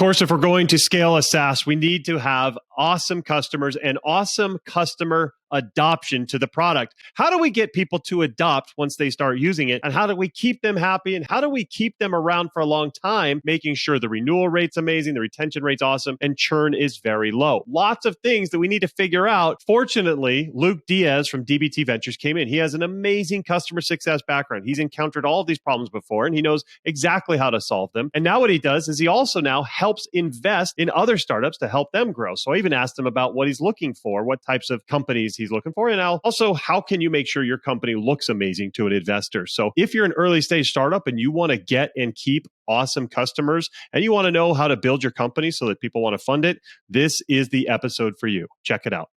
course, if we're going to scale a SaaS, we need to have awesome customers and awesome customer adoption to the product. How do we get people to adopt once they start using it? And how do we keep them happy? And how do we keep them around for a long time, making sure the renewal rate's amazing, the retention rate's awesome, and churn is very low? Lots of things that we need to figure out. Fortunately, Luke Diaz from DBT Ventures came in. He has an amazing customer success background. He's encountered all of these problems before, and he knows exactly how to solve them. And now what he does is he also now helps invest in other startups to help them grow. So I even asked him about what he's looking for, what types of companies he's looking for, and also how can you make sure your company looks amazing to an investor. So if you're an early stage startup and you want to get and keep awesome customers and you want to know how to build your company so that people want to fund it, this is the episode for you. Check it out.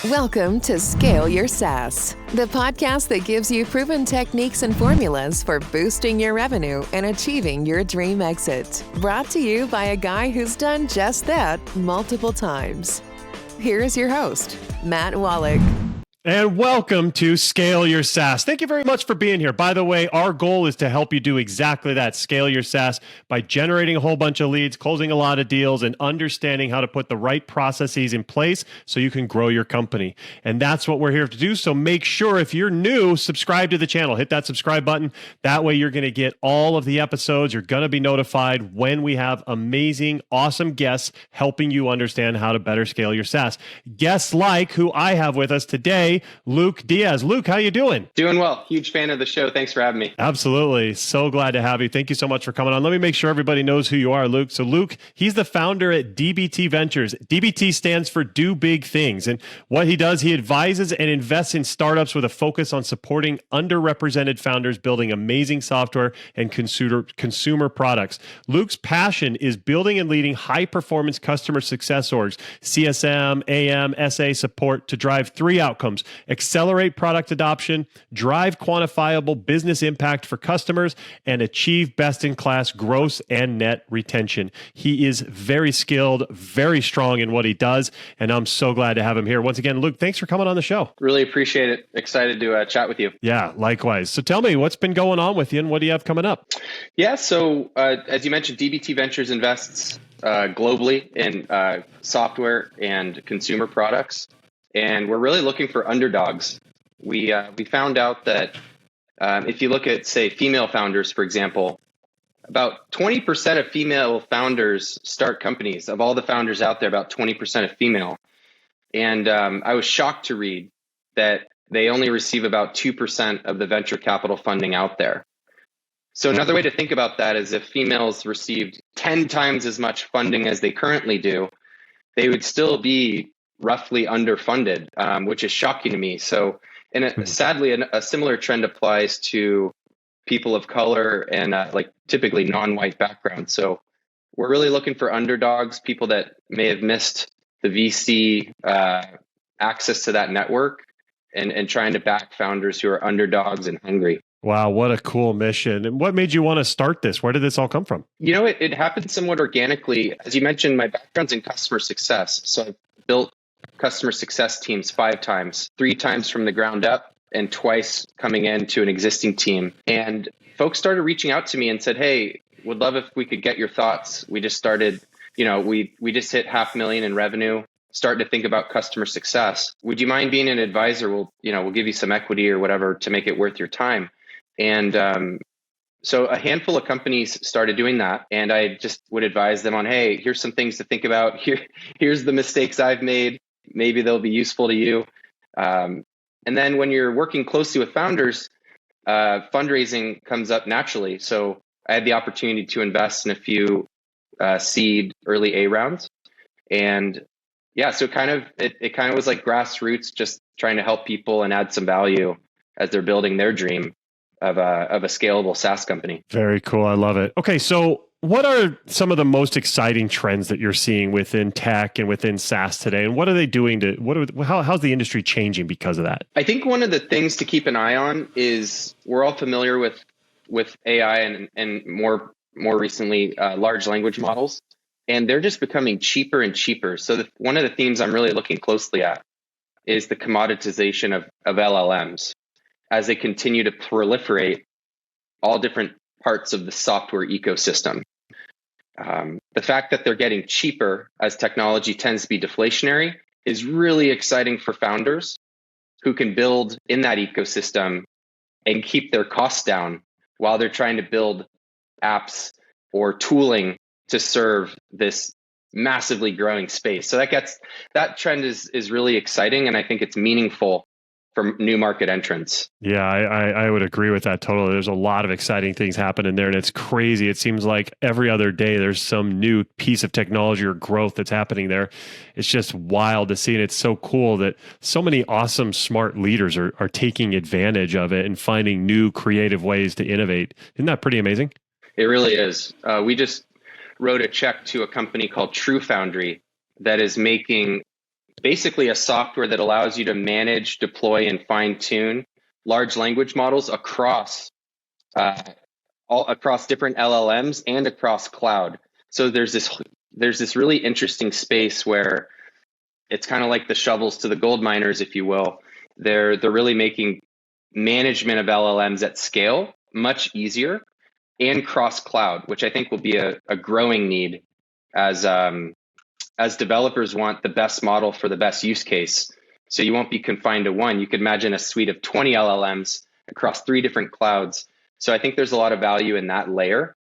Welcome to Scale Your SaaS, the podcast that gives you proven techniques and formulas for boosting your revenue and achieving your dream exit. Brought to you by a guy who's done just that multiple times. Here is your host, Matt Wolach. And welcome to Scale Your SaaS. Thank you very much for being here. By the way, our goal is to help you do exactly that, scale your SaaS, by generating a whole bunch of leads, closing a lot of deals, and understanding how to put the right processes in place so you can grow your company. And that's what we're here to do. So make sure if you're new, subscribe to the channel. Hit that subscribe button. That way you're going to get all of the episodes. You're going to be notified when we have amazing, awesome guests helping you understand how to better scale your SaaS. Guests like who I have with us today, Luke Diaz. Luke, how you doing? Doing well. Huge fan of the show. Thanks for having me. Absolutely. So glad to have you. Thank you so much for coming on. Let me make sure everybody knows who you are, Luke. So Luke, he's the founder at DBT Ventures. DBT stands for Do Big Things. And what he does, he advises and invests in startups with a focus on supporting underrepresented founders building amazing software and consumer products. Luke's passion is building and leading high-performance customer success orgs, CSM, AM, SA support to drive three outcomes: accelerate product adoption, drive quantifiable business impact for customers, and achieve best-in-class gross and net retention. He is very skilled, very strong in what he does, and I'm so glad to have him here. Once again, Luke, thanks for coming on the show. Really appreciate it. Excited to chat with you. Yeah, likewise. So tell me, what's been going on with you and what do you have coming up? Yeah, so as you mentioned, DBT Ventures invests globally in software and consumer products. And we're really looking for underdogs. We found out that if you look at, say, female founders, for example, about 20% of female founders start companies. Of all the founders out there, about 20% are female. And I was shocked to read that they only receive about 2% of the venture capital funding out there. So another way to think about that is if females received 10 times as much funding as they currently do, they would still be roughly underfunded, which is shocking to me. So, and sadly, a similar trend applies to people of color and like typically non-white backgrounds. So we're really looking for underdogs, people that may have missed the VC access to that network, and trying to back founders who are underdogs and hungry. Wow, what a cool mission. And what made you want to start this? Where did this all come from? You know, it happened somewhat organically. As you mentioned, my background's in customer success. So I built customer success teams 5 times, 3 times from the ground up and twice coming into an existing team. And folks started reaching out to me and said, hey, would love if we could get your thoughts. We just started, we just hit $500,000 in revenue, starting to think about customer success. Would you mind being an advisor? We'll give you some equity or whatever to make it worth your time. And so a handful of companies started doing that. And I just would advise them on, hey, here's some things to think about. Here's the mistakes I've made. Maybe they'll be useful to you. And then when you're working closely with founders, fundraising comes up naturally. So I had the opportunity to invest in a few seed early A rounds. And yeah, so it kind of was like grassroots, just trying to help people and add some value as they're building their dream of a scalable SaaS company. Very cool. I love it. Okay, so what are some of the most exciting trends that you're seeing within tech and within SaaS today? And what are they doing how's the industry changing because of that? I think one of the things to keep an eye on is we're all familiar with AI and more recently large language models, and they're just becoming cheaper and cheaper. So one of the themes I'm really looking closely at is the commoditization of LLMs as they continue to proliferate all different parts of the software ecosystem. The fact that they're getting cheaper as technology tends to be deflationary is really exciting for founders who can build in that ecosystem and keep their costs down while they're trying to build apps or tooling to serve this massively growing space. So that trend is really exciting, and I think it's meaningful for new market entrants. Yeah, I would agree with that totally. There's a lot of exciting things happening there, and it's crazy. It seems like every other day there's some new piece of technology or growth that's happening there. It's just wild to see, and it's so cool that so many awesome, smart leaders are taking advantage of it and finding new creative ways to innovate. Isn't that pretty amazing? It really is. We just wrote a check to a company called True Foundry that is making basically a software that allows you to manage, deploy, and fine-tune large language models across different LLMs and across cloud. So there's this really interesting space where it's kind of like the shovels to the gold miners, if you will. They're really making management of LLMs at scale much easier and cross cloud, which I think will be a growing need as developers want the best model for the best use case. So you won't be confined to one. You could imagine a suite of 20 LLMs across 3 different clouds. So I think there's a lot of value in that layer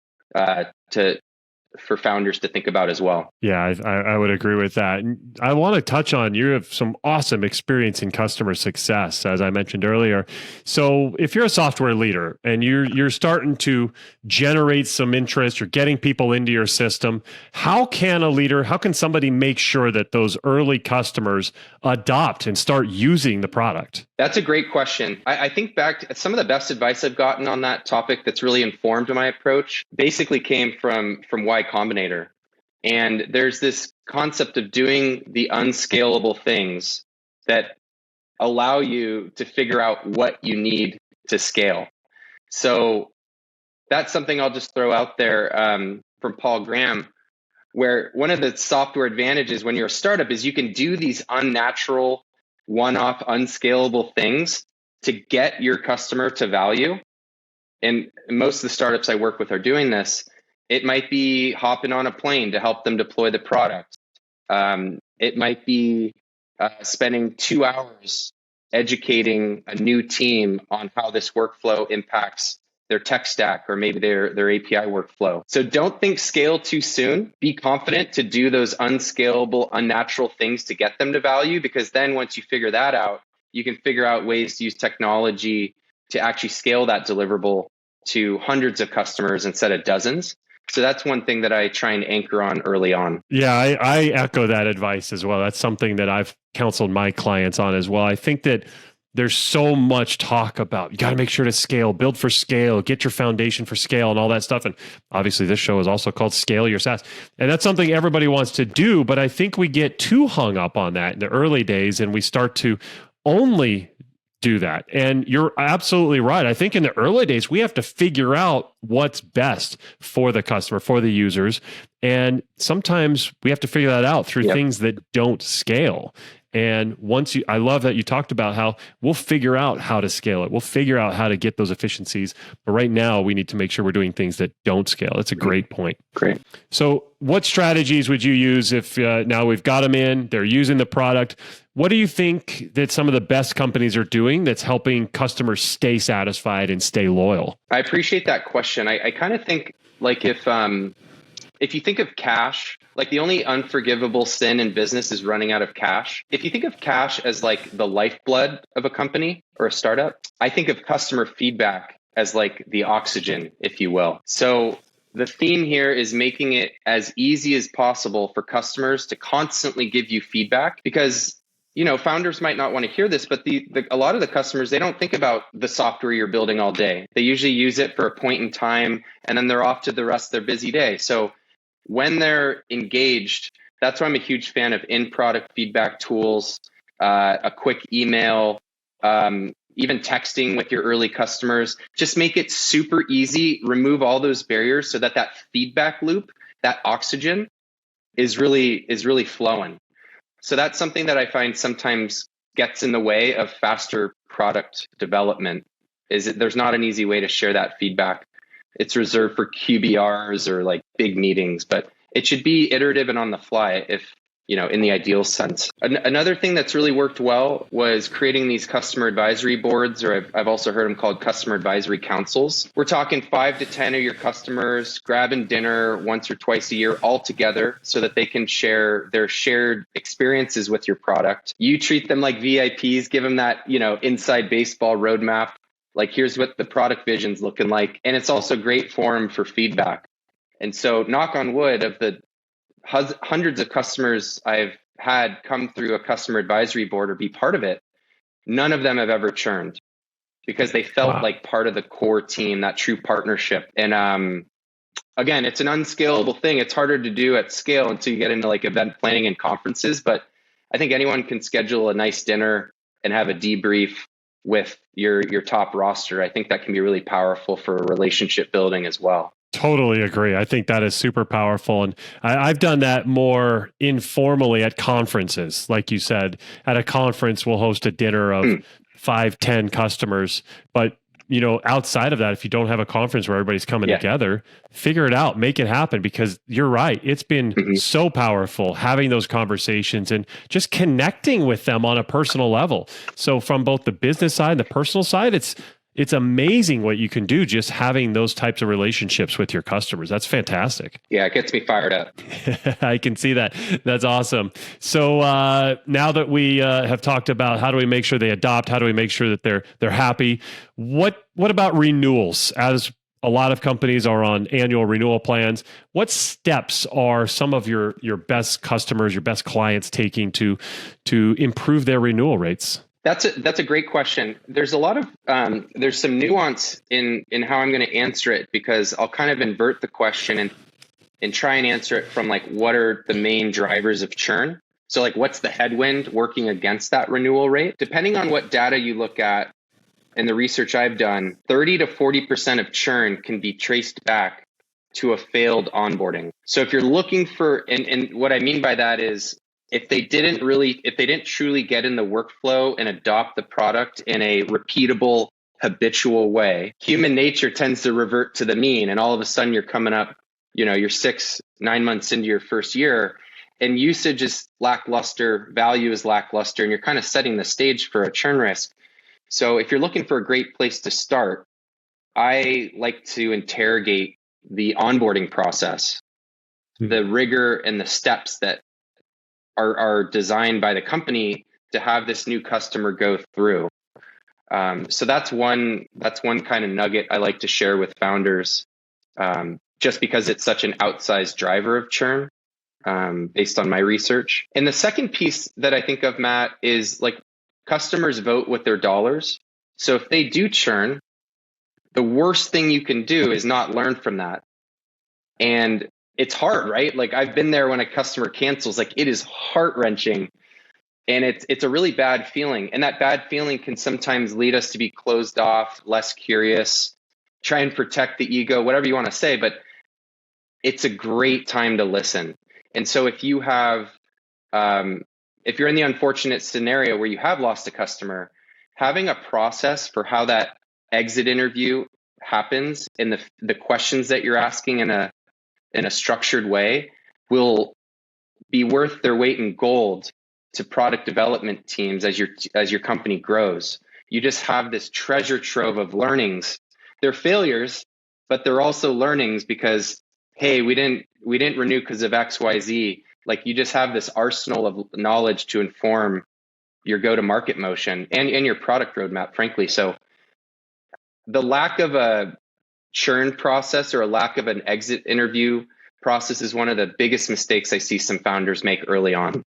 for founders to think about as well. Yeah, I would agree with that. I want to touch on, you have some awesome experience in customer success, as I mentioned earlier. So if you're a software leader and you're starting to generate some interest, you're getting people into your system, how can somebody make sure that those early customers adopt and start using the product? That's a great question. I think back to some of the best advice I've gotten on that topic that's really informed my approach basically came from Y Combinator. And there's this concept of doing the unscalable things that allow you to figure out what you need to scale. So that's something I'll just throw out there from Paul Graham, where one of the software advantages when you're a startup is you can do these unnatural, one-off, unscalable things to get your customer to value. And most of the startups I work with are doing this. It might be hopping on a plane to help them deploy the product. It might be spending 2 hours educating a new team on how this workflow impacts their tech stack or maybe their API workflow. So don't think scale too soon. Be confident to do those unscalable, unnatural things to get them to value, because then once you figure that out, you can figure out ways to use technology to actually scale that deliverable to hundreds of customers instead of dozens. So that's one thing that I try and anchor on early on. Yeah, I echo that advice as well. That's something that I've counseled my clients on as well. I think that there's so much talk about, you got to make sure to scale, build for scale, get your foundation for scale and all that stuff. And obviously this show is also called Scale Your SaaS. And that's something everybody wants to do, but I think we get too hung up on that in the early days and we start to only do that. And you're absolutely right. I think in the early days, we have to figure out what's best for the customer, for the users. And sometimes we have to figure that out through things that don't scale. And I love that you talked about how we'll figure out how to scale it. We'll figure out how to get those efficiencies. But right now we need to make sure we're doing things that don't scale. That's a great point. Great. So what strategies would you use if now we've got them in, they're using the product? What do you think that some of the best companies are doing that's helping customers stay satisfied and stay loyal? I appreciate that question. I kind of think like if you think of cash, like the only unforgivable sin in business is running out of cash. If you think of cash as like the lifeblood of a company or a startup, I think of customer feedback as like the oxygen, if you will. So the theme here is making it as easy as possible for customers to constantly give you feedback, because founders might not want to hear this, but a lot of the customers, they don't think about the software you're building all day. They usually use it for a point in time, and then they're off to the rest of their busy day. So when they're engaged, that's why I'm a huge fan of in-product feedback tools, a quick email, even texting with your early customers. Just make it super easy, remove all those barriers so that feedback loop, that oxygen is really flowing. So that's something that I find sometimes gets in the way of faster product development, is that there's not an easy way to share that feedback it's reserved for QBRs or like big meetings, but it should be iterative and on the fly if, in the ideal sense. Another thing that's really worked well was creating these customer advisory boards, or I've also heard them called customer advisory councils. We're talking 5 to 10 of your customers grabbing dinner once or twice a year all together so that they can share their shared experiences with your product. You treat them like VIPs, give them that, inside baseball roadmap. Like, here's what the product vision's looking like. And it's also great forum for feedback. And so, knock on wood, of the hundreds of customers I've had come through a customer advisory board or be part of it, none of them have ever churned because they felt like part of the core team, that true partnership. And again, it's an unscalable thing. It's harder to do at scale until you get into like event planning and conferences. But I think anyone can schedule a nice dinner and have a debrief with your top roster. I think that can be really powerful for relationship building as well. Totally agree. I think that is super powerful. And I've done that more informally at conferences. Like you said, at a conference, we'll host a dinner of 5, 10 customers. But, outside of that, if you don't have a conference where everybody's coming together, figure it out, make it happen, because you're right. It's been so powerful having those conversations and just connecting with them on a personal level. So from both the business side and the personal side, it's amazing what you can do just having those types of relationships with your customers. That's fantastic. Yeah, it gets me fired up. I can see that. That's awesome. So now that we have talked about how do we make sure they adopt, how do we make sure that they're happy, what about renewals? As a lot of companies are on annual renewal plans, what steps are some of your best customers, your best clients taking to improve their renewal rates? That's a great question. There's a lot of there's some nuance in how I'm going to answer it, because I'll kind of invert the question and try and answer it from like, what are the main drivers of churn? So like, what's the headwind working against that renewal rate? Depending on what data you look at and the research I've done, 30 to 40% of churn can be traced back to a failed onboarding. So if you're looking for, and what I mean by that is, if they didn't truly get in the workflow and adopt the product in a repeatable, habitual way, human nature tends to revert to the mean. And all of a sudden you're coming up, you're 6-9 months into your first year and usage is lackluster, value is lackluster, and you're kind of setting the stage for a churn risk. So if you're looking for a great place to start, I like to interrogate the onboarding process, the rigor and the steps that are designed by the company to have this new customer go through. So that's one kind of nugget I like to share with founders, just because it's such an outsized driver of churn, based on my research. And the second piece that I think of, Matt, is like customers vote with their dollars. So if they do churn, the worst thing you can do is not learn from that. And it's hard, right? Like, I've been there when a customer cancels. Like, it is heart-wrenching, and it's a really bad feeling. And that bad feeling can sometimes lead us to be closed off, less curious, try and protect the ego, whatever you want to say. But it's a great time to listen. And so if you have, if you're in the unfortunate scenario where you have lost a customer, having a process for how that exit interview happens and the questions that you're asking in a structured way will be worth their weight in gold to product development teams as your company grows. You just have this treasure trove of learnings. They're failures, but they're also learnings because, hey, we didn't renew because of XYZ. Like, you just have this arsenal of knowledge to inform your go-to-market motion and your product roadmap, frankly. So the lack of a churn process or a lack of an exit interview process is one of the biggest mistakes I see some founders make early on.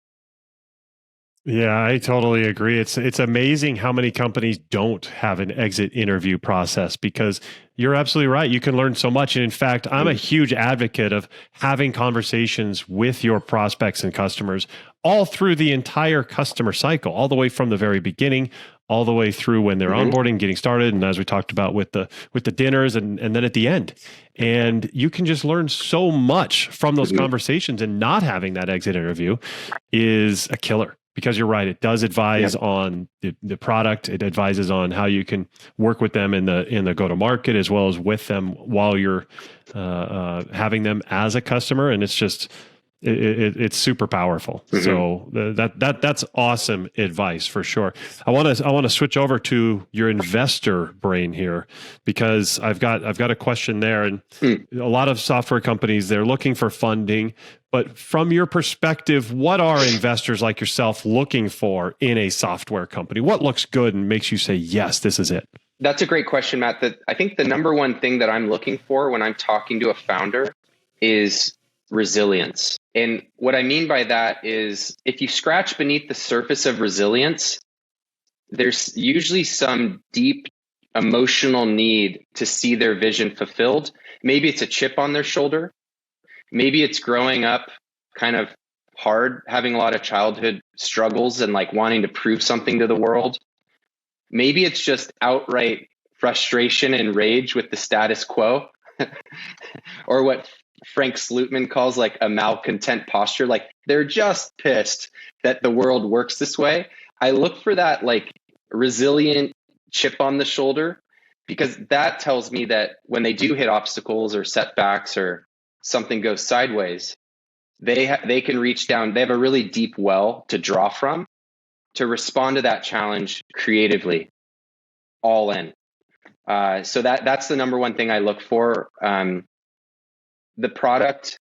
Yeah, I totally agree. It's amazing how many companies don't have an exit interview process, because you're absolutely right. You can learn so much. And in fact, I'm a huge advocate of having conversations with your prospects and customers all through the entire customer cycle, all the way from the very beginning, all the way through when they're onboarding, getting started, and as we talked about with the dinners, and then at the end. And you can just learn so much from those conversations, and not having that exit interview is a killer, because you're right. It does advise on the product. It advises on how you can work with them in the go-to-market as well as with them while you're having them as a customer. And it's just, it's super powerful. So that's awesome advice for sure. I want to switch over to your investor brain here, because I've got a question there. And a lot of software companies, they're looking for funding, but from your perspective, what are investors like yourself looking for in a software company? What looks good and makes you say, yes, this is it? That's a great question, Matt. I think the number one thing that I'm looking for when I'm talking to a founder is resilience. And what I mean by that is, if you scratch beneath the surface of resilience, there's usually some deep emotional need to see their vision fulfilled. Maybe it's a chip on their shoulder. Maybe it's growing up kind of hard, having a lot of childhood struggles and like wanting to prove something to the world. Maybe it's just outright frustration and rage with the status quo, or what Frank Slootman calls like a malcontent posture. Like they're just pissed that the world works this way. I look for that like resilient chip on the shoulder, because that tells me that when they do hit obstacles or setbacks or something goes sideways, they can reach down. They have a really deep well to draw from to respond to that challenge creatively, all in. So that's the number one thing I look for. The product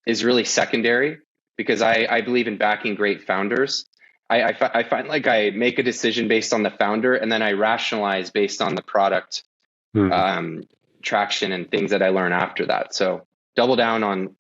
is really secondary, because I believe in backing great founders. I find like I make a decision based on the founder, and then I rationalize based on the product traction and things that I learn after that. So double down on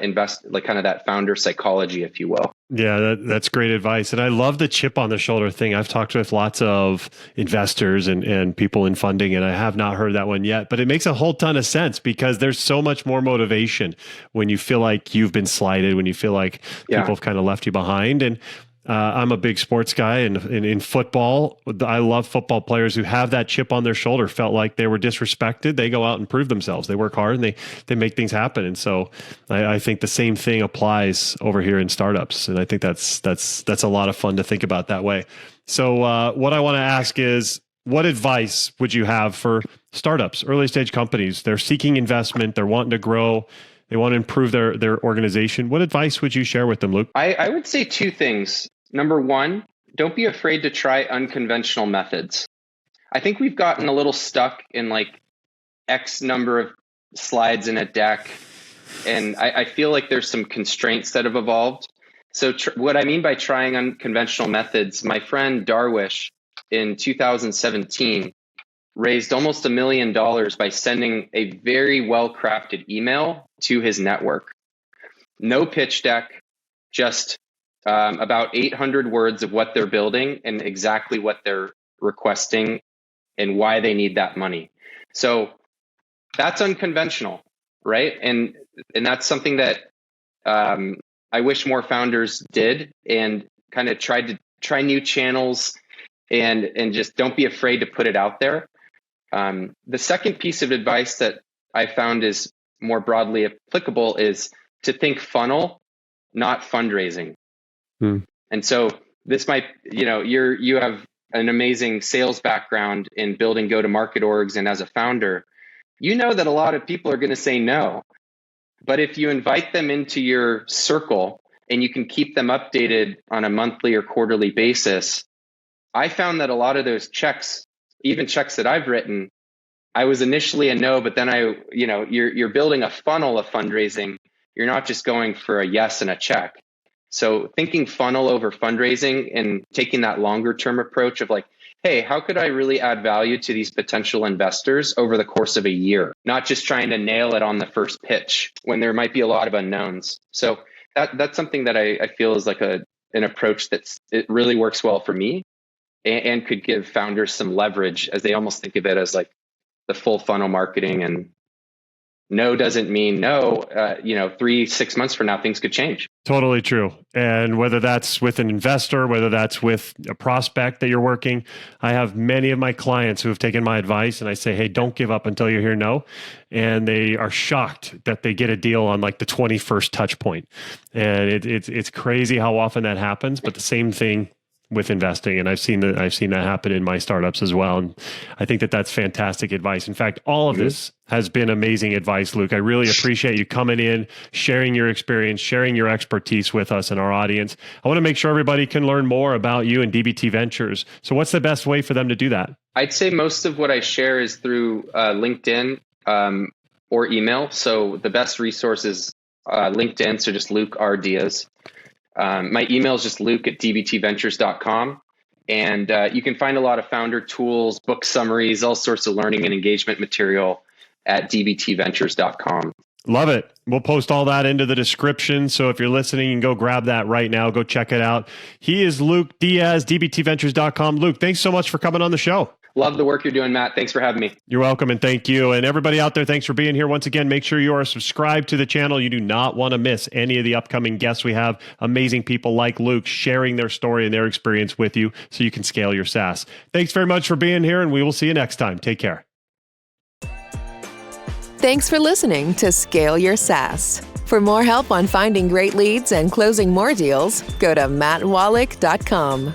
invest, like kind of that founder psychology, if you will. Yeah, that's great advice. And I love the chip on the shoulder thing. I've talked with lots of investors and people in funding, and I have not heard that one yet, but it makes a whole ton of sense, because there's so much more motivation when you feel like you've been slighted, when you feel like people have kind of left you behind. And I'm a big sports guy, and in football, I love football players who have that chip on their shoulder, felt like they were disrespected. They go out and prove themselves. They work hard and they make things happen. And so I think the same thing applies over here in startups. And I think that's a lot of fun to think about that way. So what I want to ask is, what advice would you have for startups, early stage companies? They're seeking investment. They're wanting to grow. They want to improve their organization. What advice would you share with them, Luke? I would say two things. Number one, don't be afraid to try unconventional methods. I think we've gotten a little stuck in like X number of slides in a deck, and I feel like there's some constraints that have evolved. So what I mean by trying unconventional methods, my friend Darwish in 2017 raised almost $1 million by sending a very well-crafted email to his network. No pitch deck, just about 800 words of what they're building and exactly what they're requesting and why they need that money. So that's unconventional, right? And that's something that I wish more founders did, and kind of try new channels and just don't be afraid to put it out there. The second piece of advice that I found is more broadly applicable is to think funnel, not fundraising. And so this might, you have an amazing sales background in building go-to-market orgs, and as a founder, you know that a lot of people are going to say no. But if you invite them into your circle and you can keep them updated on a monthly or quarterly basis, I found that a lot of those checks, even checks that I've written, I was initially a no, but then you're building a funnel of fundraising. You're not just going for a yes and a check. So thinking funnel over fundraising and taking that longer term approach of like, hey, how could I really add value to these potential investors over the course of a year? Not just trying to nail it on the first pitch when there might be a lot of unknowns. So that's something that I feel is like an approach it really works well for me and could give founders some leverage, as they almost think of it as like the full funnel marketing, and no doesn't mean no. 3-6 months from now, things could change. Totally true. And whether that's with an investor, whether that's with a prospect that you're working, I have many of my clients who have taken my advice and I say, hey, don't give up until you hear no. And they are shocked that they get a deal on like the 21st touch point. And it's crazy how often that happens, but the same thing with investing. And I've seen that happen in my startups as well. And I think that that's fantastic advice. In fact, all of this has been amazing advice, Luke. I really appreciate you coming in, sharing your experience, sharing your expertise with us and our audience. I want to make sure everybody can learn more about you and DBT Ventures. So what's the best way for them to do that? I'd say most of what I share is through LinkedIn or email. So the best resource is LinkedIn. So just Luke R. Diaz. My email is just luke@dbtventures.com. And you can find a lot of founder tools, book summaries, all sorts of learning and engagement material at dbtventures.com. Love it. We'll post all that into the description. So if you're listening, you can go grab that right now. Go check it out. He is Luke Diaz, dbtventures.com. Luke, thanks so much for coming on the show. Love the work you're doing, Matt. Thanks for having me. You're welcome, and thank you. And everybody out there, thanks for being here. Once again, make sure you are subscribed to the channel. You do not want to miss any of the upcoming guests. We have amazing people like Luke sharing their story and their experience with you so you can scale your SaaS. Thanks very much for being here, and we will see you next time. Take care. Thanks for listening to Scale Your SaaS. For more help on finding great leads and closing more deals, go to mattwolach.com.